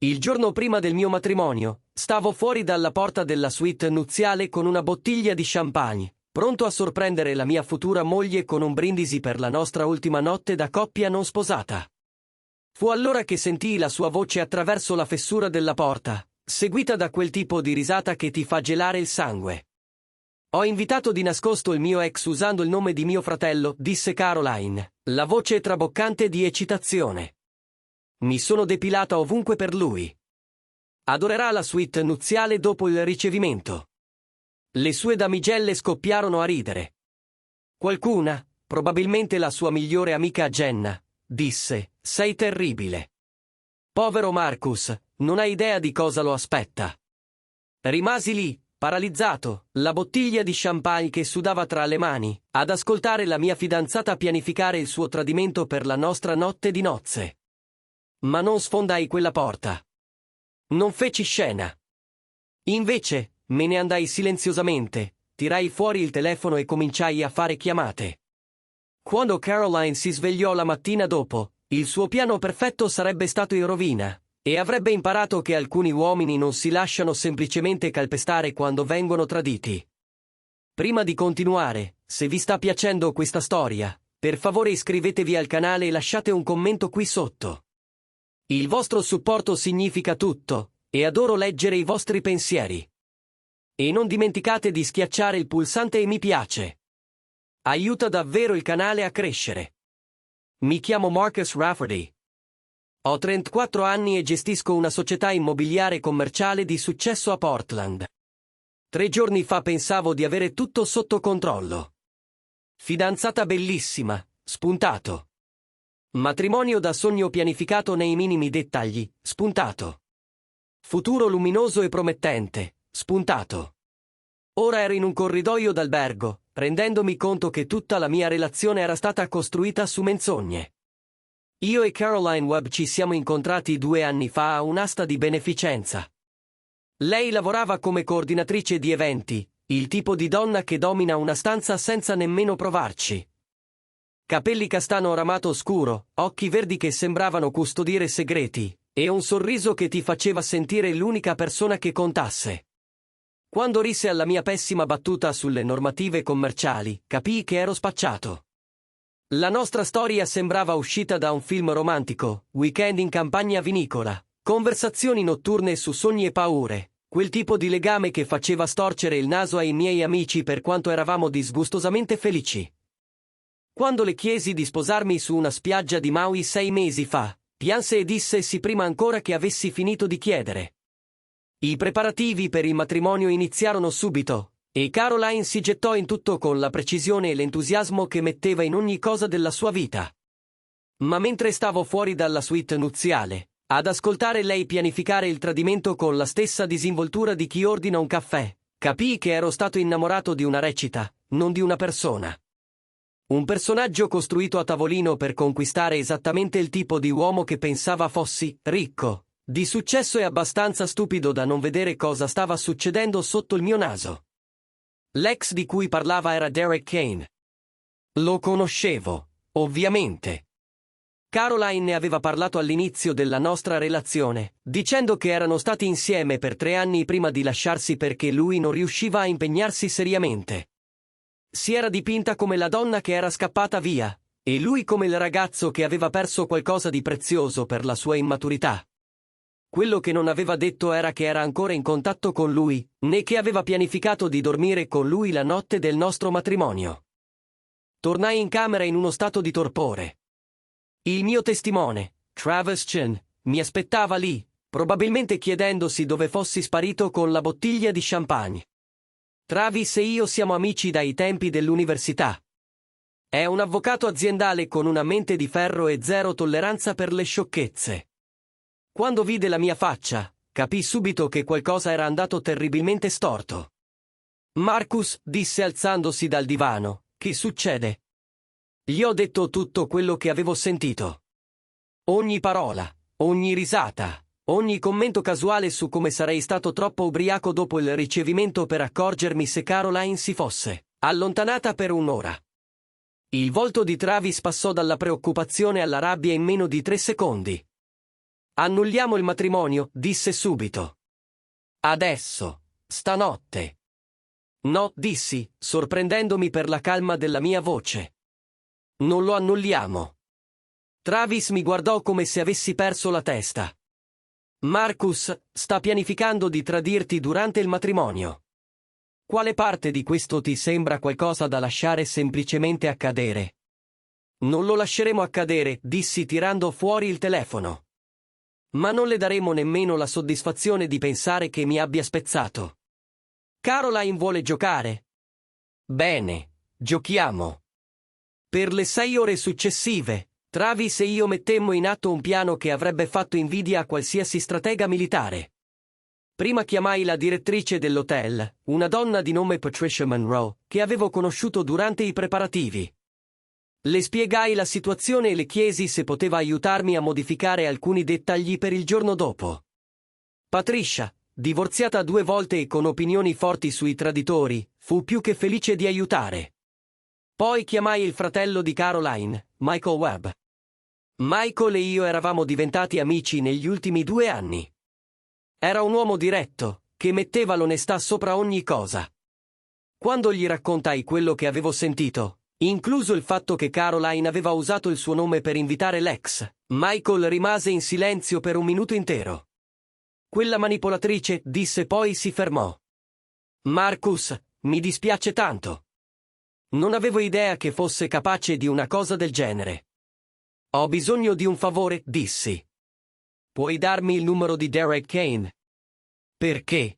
Il giorno prima del mio matrimonio, stavo fuori dalla porta della suite nuziale con una bottiglia di champagne, pronto a sorprendere la mia futura moglie con un brindisi per la nostra ultima notte da coppia non sposata. Fu allora che sentii la sua voce attraverso la fessura della porta, seguita da quel tipo di risata che ti fa gelare il sangue. Ho invitato di nascosto il mio ex usando il nome di mio fratello, disse Caroline, la voce traboccante di eccitazione. Mi sono depilata ovunque per lui. Adorerà la suite nuziale dopo il ricevimento. Le sue damigelle scoppiarono a ridere. Qualcuna, probabilmente la sua migliore amica Jenna, disse, sei terribile. Povero Marcus, non hai idea di cosa lo aspetta. Rimasi lì, paralizzato, la bottiglia di champagne che sudava tra le mani, ad ascoltare la mia fidanzata pianificare il suo tradimento per la nostra notte di nozze. Ma non sfondai quella porta. Non feci scena. Invece, me ne andai silenziosamente, tirai fuori il telefono e cominciai a fare chiamate. Quando Caroline si svegliò la mattina dopo, il suo piano perfetto sarebbe stato in rovina, e avrebbe imparato che alcuni uomini non si lasciano semplicemente calpestare quando vengono traditi. Prima di continuare, se vi sta piacendo questa storia, per favore iscrivetevi al canale e lasciate un commento qui sotto. Il vostro supporto significa tutto, e adoro leggere i vostri pensieri. E non dimenticate di schiacciare il pulsante mi piace. Aiuta davvero il canale a crescere. Mi chiamo Marcus Rafferty. Ho 34 anni e gestisco una società immobiliare commerciale di successo a Portland. 3 giorni fa pensavo di avere tutto sotto controllo. Fidanzata bellissima, spuntato. Matrimonio da sogno pianificato nei minimi dettagli, spuntato. Futuro luminoso e promettente, spuntato. Ora ero in un corridoio d'albergo, rendendomi conto che tutta la mia relazione era stata costruita su menzogne. Io e Caroline Webb ci siamo incontrati 2 anni fa a un'asta di beneficenza. Lei lavorava come coordinatrice di eventi, il tipo di donna che domina una stanza senza nemmeno provarci. Capelli castano ramato scuro, occhi verdi che sembravano custodire segreti, e un sorriso che ti faceva sentire l'unica persona che contasse. Quando risse alla mia pessima battuta sulle normative commerciali, capii che ero spacciato. La nostra storia sembrava uscita da un film romantico, weekend in campagna vinicola, conversazioni notturne su sogni e paure, quel tipo di legame che faceva storcere il naso ai miei amici per quanto eravamo disgustosamente felici. Quando le chiesi di sposarmi su una spiaggia di Maui 6 mesi fa, pianse e disse sì prima ancora che avessi finito di chiedere. I preparativi per il matrimonio iniziarono subito, e Caroline si gettò in tutto con la precisione e l'entusiasmo che metteva in ogni cosa della sua vita. Ma mentre stavo fuori dalla suite nuziale, ad ascoltare lei pianificare il tradimento con la stessa disinvoltura di chi ordina un caffè, capii che ero stato innamorato di una recita, non di una persona. Un personaggio costruito a tavolino per conquistare esattamente il tipo di uomo che pensava fossi ricco, di successo e abbastanza stupido da non vedere cosa stava succedendo sotto il mio naso. L'ex di cui parlava era Derek Kane. Lo conoscevo, ovviamente. Caroline ne aveva parlato all'inizio della nostra relazione, dicendo che erano stati insieme per 3 anni prima di lasciarsi perché lui non riusciva a impegnarsi seriamente. Si era dipinta come la donna che era scappata via, e lui come il ragazzo che aveva perso qualcosa di prezioso per la sua immaturità. Quello che non aveva detto era che era ancora in contatto con lui, né che aveva pianificato di dormire con lui la notte del nostro matrimonio. Tornai in camera in uno stato di torpore. Il mio testimone, Travis Chen, mi aspettava lì, probabilmente chiedendosi dove fossi sparito con la bottiglia di champagne. Travis e io siamo amici dai tempi dell'università. È un avvocato aziendale con una mente di ferro e zero tolleranza per le sciocchezze. Quando vide la mia faccia, capì subito che qualcosa era andato terribilmente storto. Marcus, disse alzandosi dal divano, che succede? Gli ho detto tutto quello che avevo sentito. Ogni parola, ogni risata, ogni commento casuale su come sarei stato troppo ubriaco dopo il ricevimento per accorgermi se Caroline si fosse allontanata per un'ora. Il volto di Travis passò dalla preoccupazione alla rabbia in meno di 3 secondi. Annulliamo il matrimonio, disse subito. Adesso, stanotte. No, dissi, sorprendendomi per la calma della mia voce. Non lo annulliamo. Travis mi guardò come se avessi perso la testa. Marcus sta pianificando di tradirti durante il matrimonio. Quale parte di questo ti sembra qualcosa da lasciare semplicemente accadere? Non lo lasceremo accadere, dissi tirando fuori il telefono. Ma non le daremo nemmeno la soddisfazione di pensare che mi abbia spezzato. Caroline vuole giocare. Bene, giochiamo. Per le 6 ore successive, Travis e io mettemmo in atto un piano che avrebbe fatto invidia a qualsiasi stratega militare. Prima chiamai la direttrice dell'hotel, una donna di nome Patricia Monroe, che avevo conosciuto durante i preparativi. Le spiegai la situazione e le chiesi se poteva aiutarmi a modificare alcuni dettagli per il giorno dopo. Patricia, divorziata 2 volte e con opinioni forti sui traditori, fu più che felice di aiutare. Poi chiamai il fratello di Caroline, Michael Webb. Michael e io eravamo diventati amici negli ultimi 2 anni. Era un uomo diretto, che metteva l'onestà sopra ogni cosa. Quando gli raccontai quello che avevo sentito, incluso il fatto che Caroline aveva usato il suo nome per invitare l'ex, Michael rimase in silenzio per un minuto intero. Quella manipolatrice, disse poi si fermò. Marcus, mi dispiace tanto. Non avevo idea che fosse capace di una cosa del genere. Ho bisogno di un favore, dissi. Puoi darmi il numero di Derek Kane? Perché?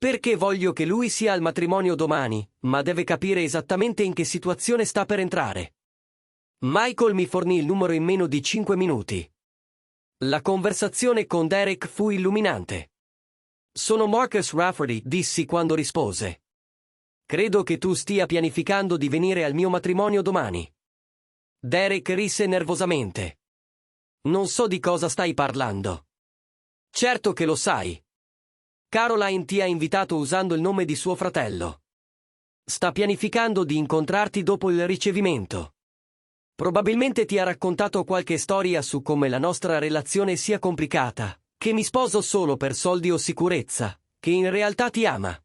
Perché voglio che lui sia al matrimonio domani, ma deve capire esattamente in che situazione sta per entrare. Michael mi fornì il numero in meno di 5 minuti. La conversazione con Derek fu illuminante. Sono Marcus Rafferty, dissi quando rispose. Credo che tu stia pianificando di venire al mio matrimonio domani. Derek rise nervosamente. Non so di cosa stai parlando. Certo che lo sai. Caroline ti ha invitato usando il nome di suo fratello. Sta pianificando di incontrarti dopo il ricevimento. Probabilmente ti ha raccontato qualche storia su come la nostra relazione sia complicata, che mi sposo solo per soldi o sicurezza, che in realtà ti ama.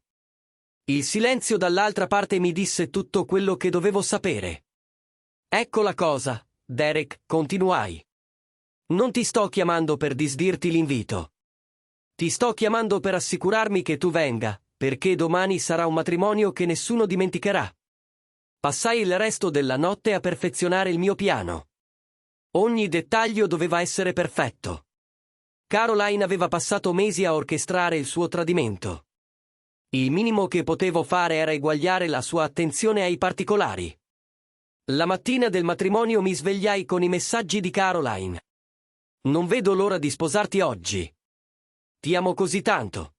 Il silenzio dall'altra parte mi disse tutto quello che dovevo sapere. Ecco la cosa, Derek, continuai. Non ti sto chiamando per disdirti l'invito. Ti sto chiamando per assicurarmi che tu venga, perché domani sarà un matrimonio che nessuno dimenticherà. Passai il resto della notte a perfezionare il mio piano. Ogni dettaglio doveva essere perfetto. Caroline aveva passato mesi a orchestrare il suo tradimento. Il minimo che potevo fare era eguagliare la sua attenzione ai particolari. La mattina del matrimonio mi svegliai con i messaggi di Caroline. Non vedo l'ora di sposarti oggi. Ti amo così tanto.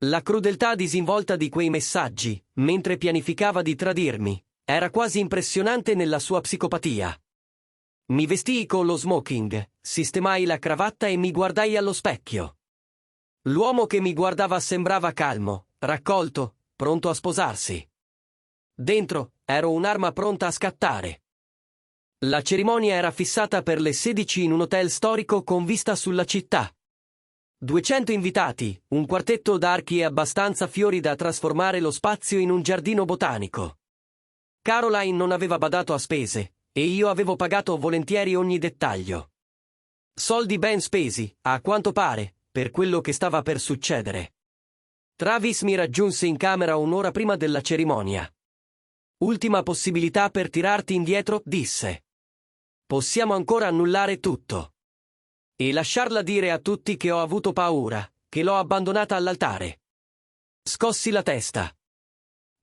La crudeltà disinvolta di quei messaggi, mentre pianificava di tradirmi, era quasi impressionante nella sua psicopatia. Mi vestii con lo smoking, sistemai la cravatta e mi guardai allo specchio. L'uomo che mi guardava sembrava calmo, raccolto, pronto a sposarsi. Dentro, ero un'arma pronta a scattare. La cerimonia era fissata per le 16 in un hotel storico con vista sulla città. 200 invitati, un quartetto d'archi e abbastanza fiori da trasformare lo spazio in un giardino botanico. Caroline non aveva badato a spese, e io avevo pagato volentieri ogni dettaglio. Soldi ben spesi, a quanto pare, per quello che stava per succedere. Travis mi raggiunse in camera un'ora prima della cerimonia. Ultima possibilità per tirarti indietro, disse. Possiamo ancora annullare tutto. E lasciarla dire a tutti che ho avuto paura, che l'ho abbandonata all'altare. Scossi la testa.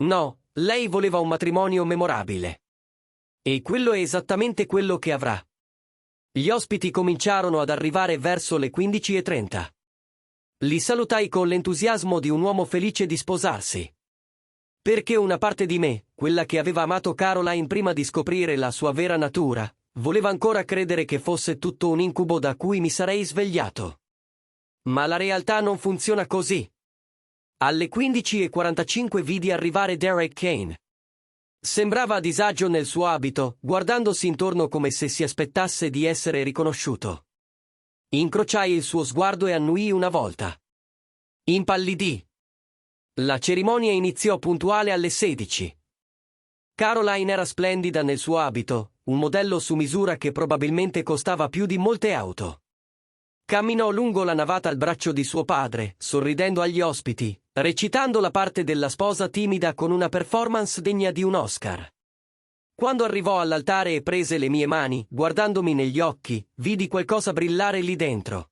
No, lei voleva un matrimonio memorabile. E quello è esattamente quello che avrà. Gli ospiti cominciarono ad arrivare verso le 15:30. Li salutai con l'entusiasmo di un uomo felice di sposarsi. Perché una parte di me, quella che aveva amato Caroline prima di scoprire la sua vera natura, voleva ancora credere che fosse tutto un incubo da cui mi sarei svegliato. Ma la realtà non funziona così. Alle 15:45 vidi arrivare Derek Kane. Sembrava a disagio nel suo abito, guardandosi intorno come se si aspettasse di essere riconosciuto. Incrociai il suo sguardo e annuii una volta. Impallidì. La cerimonia iniziò puntuale alle 16. Caroline era splendida nel suo abito, un modello su misura che probabilmente costava più di molte auto. Camminò lungo la navata al braccio di suo padre, sorridendo agli ospiti, recitando la parte della sposa timida con una performance degna di un Oscar. Quando arrivò all'altare e prese le mie mani, guardandomi negli occhi, vidi qualcosa brillare lì dentro.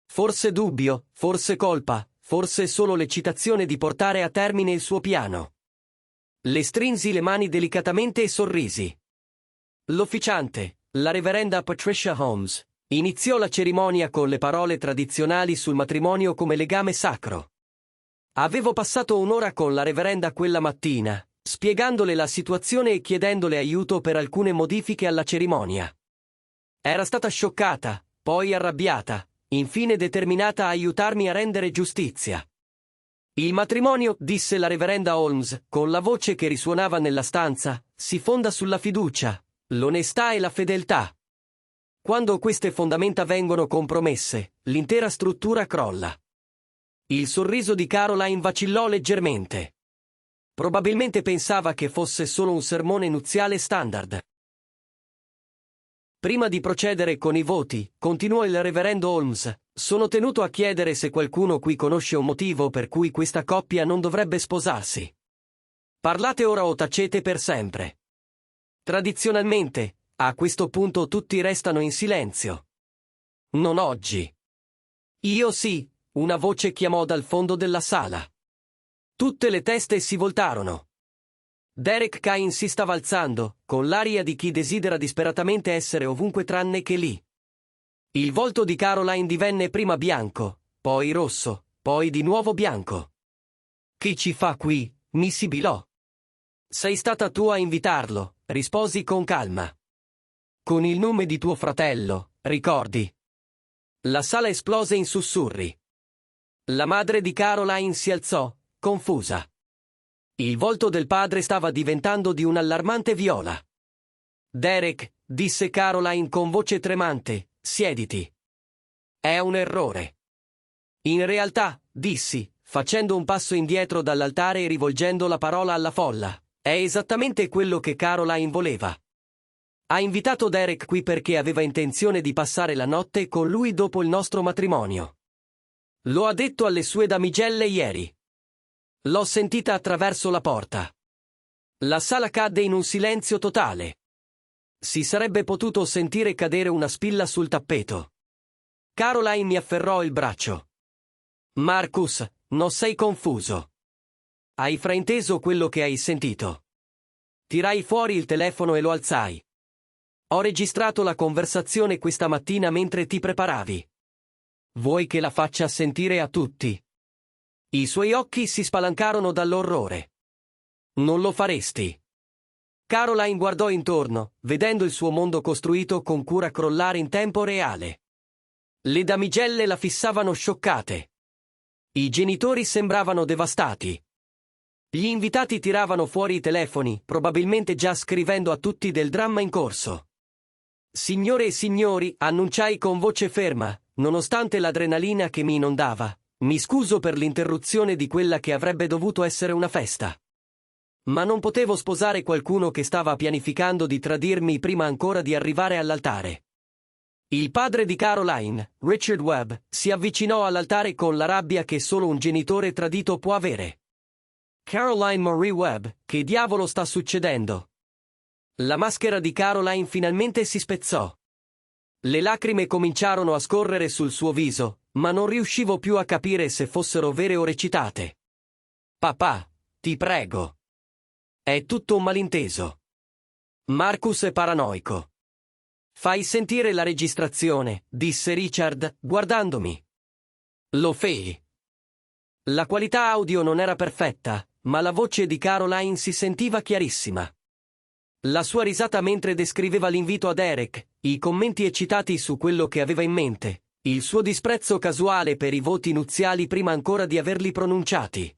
Forse dubbio, forse colpa, forse solo l'eccitazione di portare a termine il suo piano. Le strinsi le mani delicatamente e sorrisi. L'officiante, la reverenda Patricia Holmes, iniziò la cerimonia con le parole tradizionali sul matrimonio come legame sacro. Avevo passato un'ora con la reverenda quella mattina, spiegandole la situazione e chiedendole aiuto per alcune modifiche alla cerimonia. Era stata scioccata, poi arrabbiata, infine determinata a aiutarmi a rendere giustizia. Il matrimonio, disse la reverenda Holmes, con la voce che risuonava nella stanza, si fonda sulla fiducia, l'onestà e la fedeltà. Quando queste fondamenta vengono compromesse, l'intera struttura crolla. Il sorriso di Caroline vacillò leggermente. Probabilmente pensava che fosse solo un sermone nuziale standard. Prima di procedere con i voti, continuò il reverendo Holmes, sono tenuto a chiedere se qualcuno qui conosce un motivo per cui questa coppia non dovrebbe sposarsi. Parlate ora o tacete per sempre. Tradizionalmente, a questo punto tutti restano in silenzio. Non oggi. Io sì, una voce chiamò dal fondo della sala. Tutte le teste si voltarono. Derek Cain si stava alzando, con l'aria di chi desidera disperatamente essere ovunque tranne che lì. Il volto di Caroline divenne prima bianco, poi rosso, poi di nuovo bianco. Chi ci fa qui? Mi sibilò. Sei stata tu a invitarlo, risposi con calma. Con il nome di tuo fratello, ricordi? La sala esplose in sussurri. La madre di Caroline si alzò, confusa. Il volto del padre stava diventando di un allarmante viola. Derek, disse Caroline con voce tremante, siediti. È un errore. In realtà, dissi, facendo un passo indietro dall'altare e rivolgendo la parola alla folla, è esattamente quello che Caroline voleva. Ha invitato Derek qui perché aveva intenzione di passare la notte con lui dopo il nostro matrimonio. Lo ha detto alle sue damigelle ieri. L'ho sentita attraverso la porta. La sala cadde in un silenzio totale. Si sarebbe potuto sentire cadere una spilla sul tappeto. Caroline mi afferrò il braccio. Marcus, non sei confuso. Hai frainteso quello che hai sentito. Tirai fuori il telefono e lo alzai. Ho registrato la conversazione questa mattina mentre ti preparavi. Vuoi che la faccia sentire a tutti? I suoi occhi si spalancarono dall'orrore. Non lo faresti. Caroline guardò intorno, vedendo il suo mondo costruito con cura crollare in tempo reale. Le damigelle la fissavano scioccate. I genitori sembravano devastati. Gli invitati tiravano fuori i telefoni, probabilmente già scrivendo a tutti del dramma in corso. Signore e signori, annunciai con voce ferma, nonostante l'adrenalina che mi inondava, mi scuso per l'interruzione di quella che avrebbe dovuto essere una festa. Ma non potevo sposare qualcuno che stava pianificando di tradirmi prima ancora di arrivare all'altare. Il padre di Caroline, Richard Webb, si avvicinò all'altare con la rabbia che solo un genitore tradito può avere. Caroline Marie Webb, che diavolo sta succedendo? La maschera di Caroline finalmente si spezzò. Le lacrime cominciarono a scorrere sul suo viso, ma non riuscivo più a capire se fossero vere o recitate. Papà, ti prego. È tutto un malinteso. Marcus è paranoico. Fai sentire la registrazione, disse Richard, guardandomi. Lo fei. La qualità audio non era perfetta, ma la voce di Caroline si sentiva chiarissima. La sua risata mentre descriveva l'invito a Derek, i commenti eccitati su quello che aveva in mente, il suo disprezzo casuale per i voti nuziali prima ancora di averli pronunciati.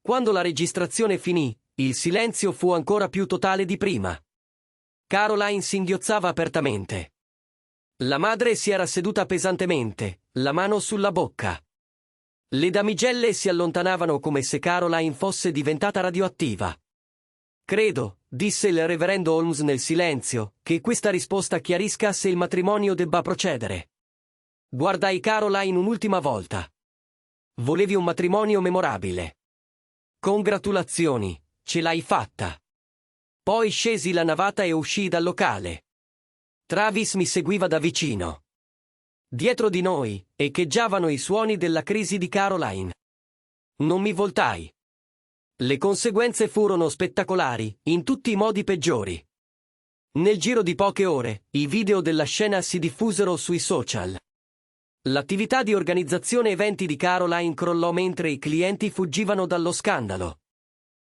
Quando la registrazione finì, il silenzio fu ancora più totale di prima. Caroline singhiozzava apertamente. La madre si era seduta pesantemente, la mano sulla bocca. Le damigelle si allontanavano come se Caroline fosse diventata radioattiva. Credo, disse il reverendo Holmes nel silenzio, che questa risposta chiarisca se il matrimonio debba procedere. Guardai Caroline un'ultima volta. Volevi un matrimonio memorabile. Congratulazioni, ce l'hai fatta. Poi scesi la navata e uscii dal locale. Travis mi seguiva da vicino. Dietro di noi echeggiavano i suoni della crisi di Caroline. Non mi voltai. Le conseguenze furono spettacolari, in tutti i modi peggiori. Nel giro di poche ore, i video della scena si diffusero sui social. L'attività di organizzazione eventi di Caroline crollò mentre i clienti fuggivano dallo scandalo.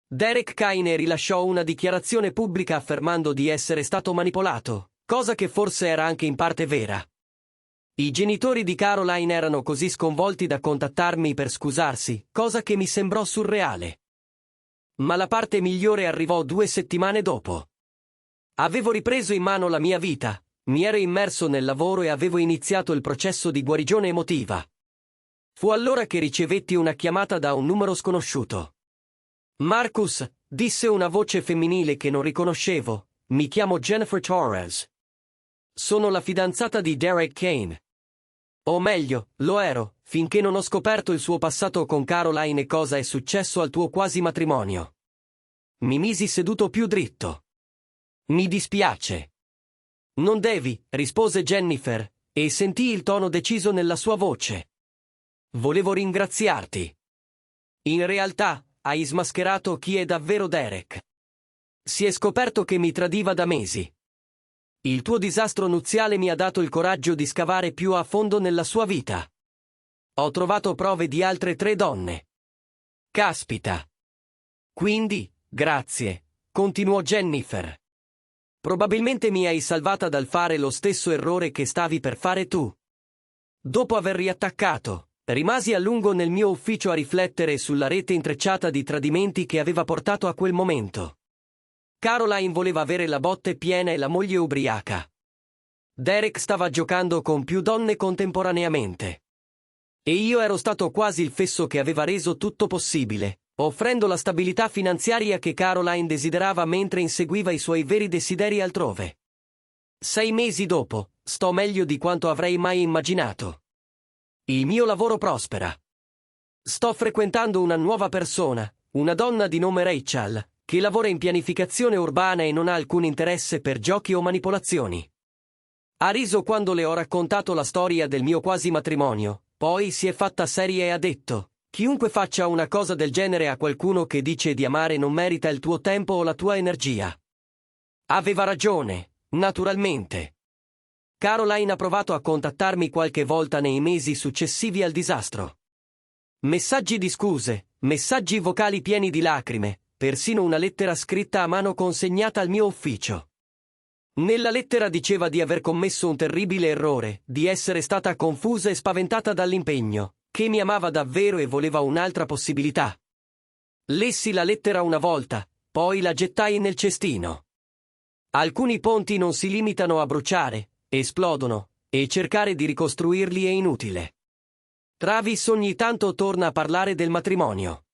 Derek Kine rilasciò una dichiarazione pubblica affermando di essere stato manipolato, cosa che forse era anche in parte vera. I genitori di Caroline erano così sconvolti da contattarmi per scusarsi, cosa che mi sembrò surreale. Ma la parte migliore arrivò 2 settimane dopo. Avevo ripreso in mano la mia vita, mi ero immerso nel lavoro e avevo iniziato il processo di guarigione emotiva. Fu allora che ricevetti una chiamata da un numero sconosciuto. Marcus, disse una voce femminile che non riconoscevo, mi chiamo Jennifer Torres. Sono la fidanzata di Derek Kane. O meglio, lo ero, finché non ho scoperto il suo passato con Caroline e cosa è successo al tuo quasi matrimonio. Mi misi seduto più dritto. Mi dispiace. Non devi, rispose Jennifer, e sentii il tono deciso nella sua voce. Volevo ringraziarti. In realtà, hai smascherato chi è davvero Derek. Si è scoperto che mi tradiva da mesi. Il tuo disastro nuziale mi ha dato il coraggio di scavare più a fondo nella sua vita. Ho trovato prove di altre 3 donne. Caspita. Quindi, grazie, continuò Jennifer. Probabilmente mi hai salvata dal fare lo stesso errore che stavi per fare tu. Dopo aver riattaccato, rimasi a lungo nel mio ufficio a riflettere sulla rete intrecciata di tradimenti che aveva portato a quel momento. Caroline voleva avere la botte piena e la moglie ubriaca. Derek stava giocando con più donne contemporaneamente. E io ero stato quasi il fesso che aveva reso tutto possibile, offrendo la stabilità finanziaria che Caroline desiderava mentre inseguiva i suoi veri desideri altrove. 6 mesi dopo, sto meglio di quanto avrei mai immaginato. Il mio lavoro prospera. Sto frequentando una nuova persona, una donna di nome Rachel, che lavora in pianificazione urbana e non ha alcun interesse per giochi o manipolazioni. Ha riso quando le ho raccontato la storia del mio quasi matrimonio, poi si è fatta seria e ha detto: chiunque faccia una cosa del genere a qualcuno che dice di amare non merita il tuo tempo o la tua energia. Aveva ragione, naturalmente. Caroline ha provato a contattarmi qualche volta nei mesi successivi al disastro. Messaggi di scuse, messaggi vocali pieni di lacrime, persino una lettera scritta a mano consegnata al mio ufficio. Nella lettera diceva di aver commesso un terribile errore, di essere stata confusa e spaventata dall'impegno, che mi amava davvero e voleva un'altra possibilità. Lessi la lettera una volta, poi la gettai nel cestino. Alcuni ponti non si limitano a bruciare, esplodono, e cercare di ricostruirli è inutile. Travis ogni tanto torna a parlare del matrimonio.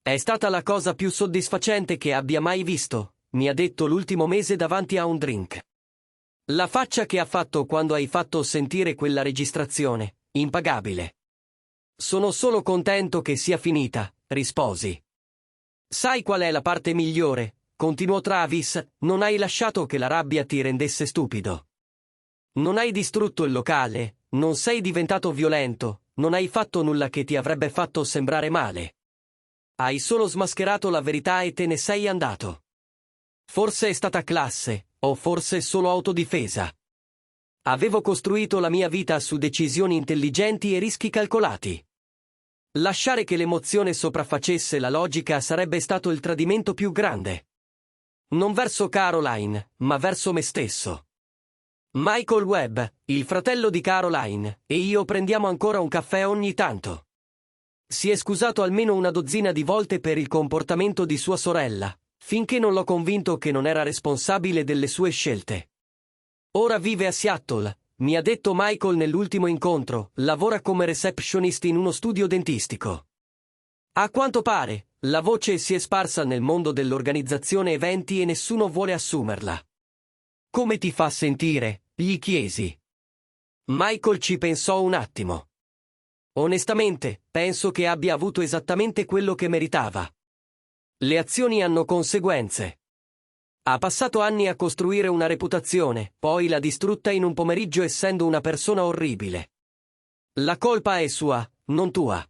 È stata la cosa più soddisfacente che abbia mai visto, mi ha detto l'ultimo mese davanti a un drink. La faccia che ha fatto quando hai fatto sentire quella registrazione, impagabile. Sono solo contento che sia finita, risposi. Sai qual è la parte migliore? Continuò Travis, non hai lasciato che la rabbia ti rendesse stupido. Non hai distrutto il locale, non sei diventato violento, non hai fatto nulla che ti avrebbe fatto sembrare male. Hai solo smascherato la verità e te ne sei andato. Forse è stata classe, o forse solo autodifesa. Avevo costruito la mia vita su decisioni intelligenti e rischi calcolati. Lasciare che l'emozione sopraffacesse la logica sarebbe stato il tradimento più grande. Non verso Caroline, ma verso me stesso. Michael Webb, il fratello di Caroline, e io prendiamo ancora un caffè ogni tanto. Si è scusato almeno una dozzina di volte per il comportamento di sua sorella, finché non l'ho convinto che non era responsabile delle sue scelte. Ora vive a Seattle, mi ha detto Michael nell'ultimo incontro, lavora come receptionist in uno studio dentistico. A quanto pare, la voce si è sparsa nel mondo dell'organizzazione eventi e nessuno vuole assumerla. Come ti fa sentire? Gli chiesi. Michael ci pensò un attimo. Onestamente, penso che abbia avuto esattamente quello che meritava. Le azioni hanno conseguenze. Ha passato anni a costruire una reputazione, poi l'ha distrutta in un pomeriggio essendo una persona orribile. La colpa è sua, non tua.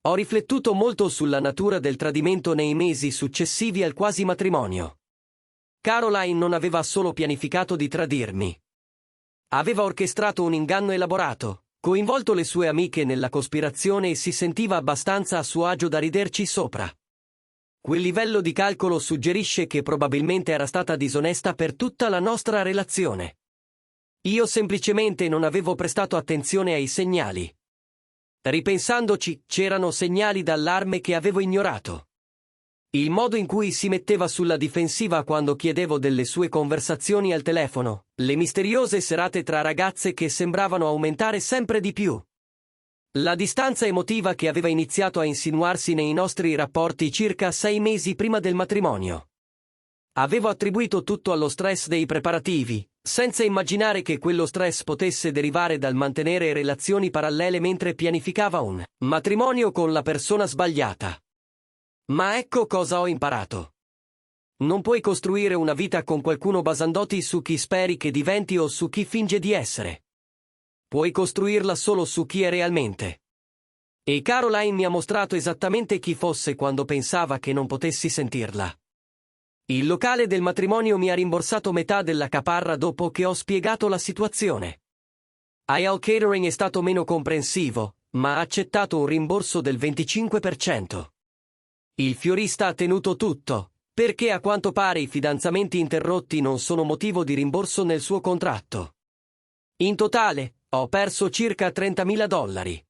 Ho riflettuto molto sulla natura del tradimento nei mesi successivi al quasi matrimonio. Caroline non aveva solo pianificato di tradirmi. Aveva orchestrato un inganno elaborato, coinvolto le sue amiche nella cospirazione e si sentiva abbastanza a suo agio da riderci sopra. Quel livello di calcolo suggerisce che probabilmente era stata disonesta per tutta la nostra relazione. Io semplicemente non avevo prestato attenzione ai segnali. Ripensandoci, c'erano segnali d'allarme che avevo ignorato. Il modo in cui si metteva sulla difensiva quando chiedevo delle sue conversazioni al telefono, le misteriose serate tra ragazze che sembravano aumentare sempre di più. La distanza emotiva che aveva iniziato a insinuarsi nei nostri rapporti circa 6 mesi prima del matrimonio. Avevo attribuito tutto allo stress dei preparativi, senza immaginare che quello stress potesse derivare dal mantenere relazioni parallele mentre pianificava un matrimonio con la persona sbagliata. Ma ecco cosa ho imparato. Non puoi costruire una vita con qualcuno basandoti su chi speri che diventi o su chi finge di essere. Puoi costruirla solo su chi è realmente. E Caroline mi ha mostrato esattamente chi fosse quando pensava che non potessi sentirla. Il locale del matrimonio mi ha rimborsato metà della caparra dopo che ho spiegato la situazione. IL Catering è stato meno comprensivo, ma ha accettato un rimborso del 25%. Il fiorista ha tenuto tutto, perché a quanto pare i fidanzamenti interrotti non sono motivo di rimborso nel suo contratto. In totale, ho perso circa $30.000.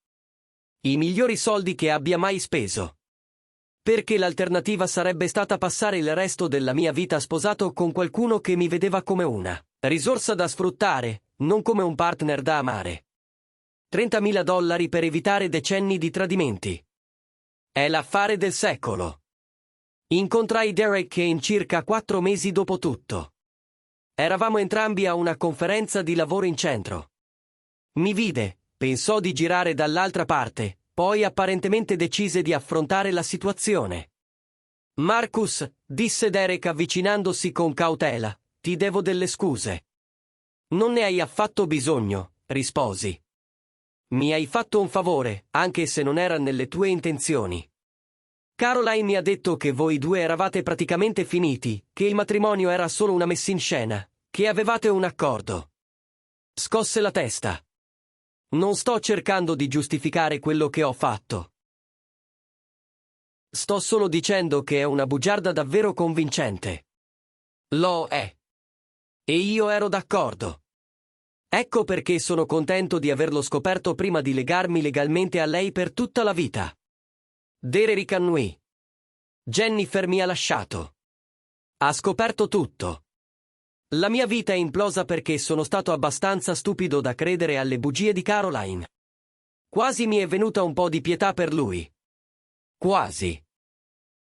I migliori soldi che abbia mai speso. Perché l'alternativa sarebbe stata passare il resto della mia vita sposato con qualcuno che mi vedeva come una risorsa da sfruttare, non come un partner da amare. $30.000 per evitare decenni di tradimenti. È l'affare del secolo. Incontrai Derek in circa 4 mesi dopo tutto. Eravamo entrambi a una conferenza di lavoro in centro. Mi vide, pensò di girare dall'altra parte, poi apparentemente decise di affrontare la situazione. Marcus, disse Derek avvicinandosi con cautela, ti devo delle scuse. Non ne hai affatto bisogno, risposi. Mi hai fatto un favore, anche se non era nelle tue intenzioni. Caroline mi ha detto che voi due eravate praticamente finiti, che il matrimonio era solo una messa in scena, che avevate un accordo. Scosse la testa. Non sto cercando di giustificare quello che ho fatto. Sto solo dicendo che è una bugiarda davvero convincente. Lo è. E io ero d'accordo. Ecco perché sono contento di averlo scoperto prima di legarmi legalmente a lei per tutta la vita. Derek annui. Jennifer mi ha lasciato. Ha scoperto tutto. La mia vita è implosa perché sono stato abbastanza stupido da credere alle bugie di Caroline. Quasi mi è venuta un po' di pietà per lui. Quasi.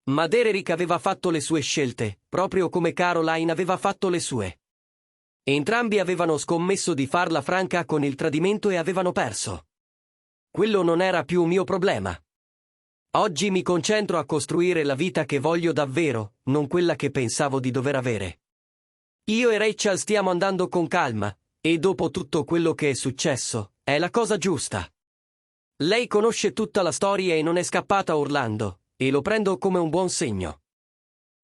Ma Derek aveva fatto le sue scelte, proprio come Caroline aveva fatto le sue. Entrambi avevano scommesso di farla franca con il tradimento e avevano perso. Quello non era più un mio problema. Oggi mi concentro a costruire la vita che voglio davvero, non quella che pensavo di dover avere. Io e Rachel stiamo andando con calma, e dopo tutto quello che è successo, è la cosa giusta. Lei conosce tutta la storia e non è scappata urlando, e lo prendo come un buon segno.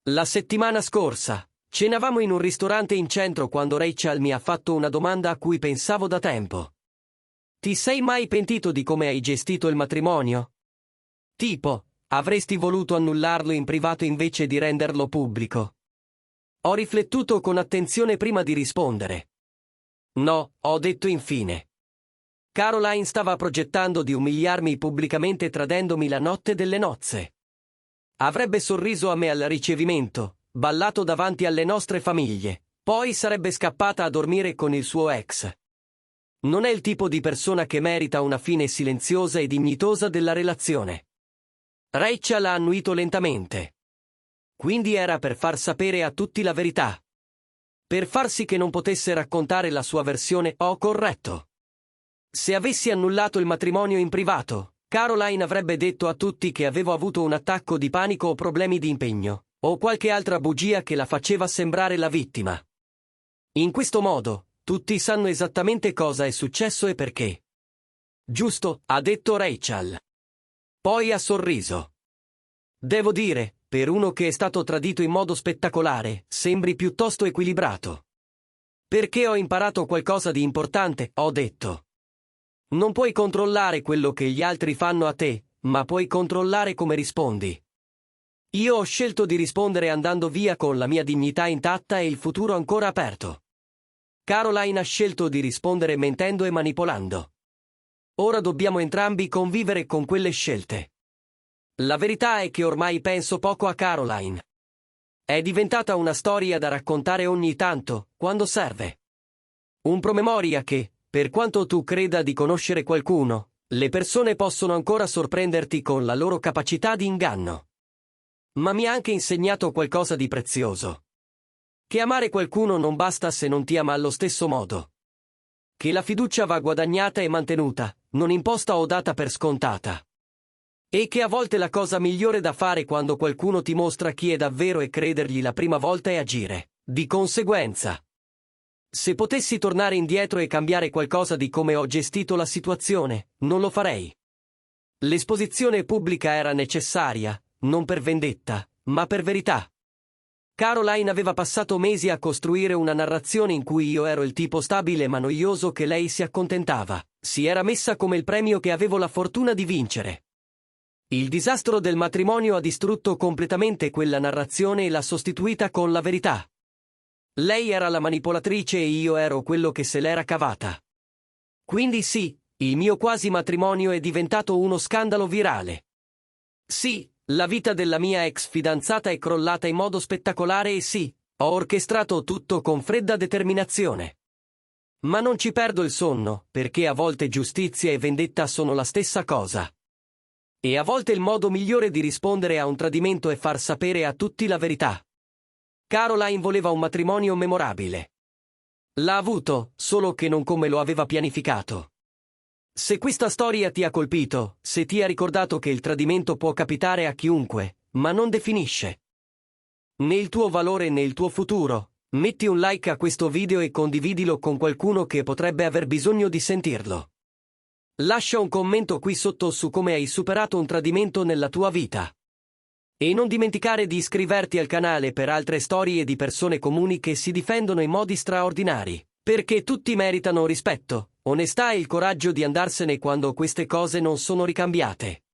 La settimana scorsa, cenavamo in un ristorante in centro quando Rachel mi ha fatto una domanda a cui pensavo da tempo. Ti sei mai pentito di come hai gestito il matrimonio? Tipo, avresti voluto annullarlo in privato invece di renderlo pubblico? Ho riflettuto con attenzione prima di rispondere. No, ho detto infine. Caroline stava progettando di umiliarmi pubblicamente tradendomi la notte delle nozze. Avrebbe sorriso a me al ricevimento, ballato davanti alle nostre famiglie, poi sarebbe scappata a dormire con il suo ex. Non è il tipo di persona che merita una fine silenziosa e dignitosa della relazione. Rachel ha annuito lentamente. Quindi era per far sapere a tutti la verità. Per far sì che non potesse raccontare la sua versione, ho corretto. Se avessi annullato il matrimonio in privato, Caroline avrebbe detto a tutti che avevo avuto un attacco di panico o problemi di impegno, o qualche altra bugia che la faceva sembrare la vittima. In questo modo, tutti sanno esattamente cosa è successo e perché. Giusto, ha detto Rachel. Poi ha sorriso. Devo dire, per uno che è stato tradito in modo spettacolare, sembri piuttosto equilibrato. Perché ho imparato qualcosa di importante, ho detto. Non puoi controllare quello che gli altri fanno a te, ma puoi controllare come rispondi. Io ho scelto di rispondere andando via con la mia dignità intatta e il futuro ancora aperto. Caroline ha scelto di rispondere mentendo e manipolando. Ora dobbiamo entrambi convivere con quelle scelte. La verità è che ormai penso poco a Caroline. È diventata una storia da raccontare ogni tanto, quando serve. Un promemoria che, per quanto tu creda di conoscere qualcuno, le persone possono ancora sorprenderti con la loro capacità di inganno. Ma mi ha anche insegnato qualcosa di prezioso. Che amare qualcuno non basta se non ti ama allo stesso modo. Che la fiducia va guadagnata e mantenuta, non imposta o data per scontata. E che a volte la cosa migliore da fare quando qualcuno ti mostra chi è davvero e credergli la prima volta è agire, di conseguenza. Se potessi tornare indietro e cambiare qualcosa di come ho gestito la situazione, non lo farei. L'esposizione pubblica era necessaria, non per vendetta, ma per verità. Caroline aveva passato mesi a costruire una narrazione in cui io ero il tipo stabile ma noioso che lei si accontentava, si era messa come il premio che avevo la fortuna di vincere. Il disastro del matrimonio ha distrutto completamente quella narrazione e l'ha sostituita con la verità. Lei era la manipolatrice e io ero quello che se l'era cavata. Quindi sì, il mio quasi matrimonio è diventato uno scandalo virale. Sì, la vita della mia ex fidanzata è crollata in modo spettacolare e sì, ho orchestrato tutto con fredda determinazione. Ma non ci perdo il sonno, perché a volte giustizia e vendetta sono la stessa cosa. E a volte il modo migliore di rispondere a un tradimento è far sapere a tutti la verità. Caroline voleva un matrimonio memorabile. L'ha avuto, solo che non come lo aveva pianificato. Se questa storia ti ha colpito, se ti ha ricordato che il tradimento può capitare a chiunque, ma non definisce né il tuo valore né il tuo futuro, metti un like a questo video e condividilo con qualcuno che potrebbe aver bisogno di sentirlo. Lascia un commento qui sotto su come hai superato un tradimento nella tua vita. E non dimenticare di iscriverti al canale per altre storie di persone comuni che si difendono in modi straordinari, perché tutti meritano rispetto, onestà e il coraggio di andarsene quando queste cose non sono ricambiate.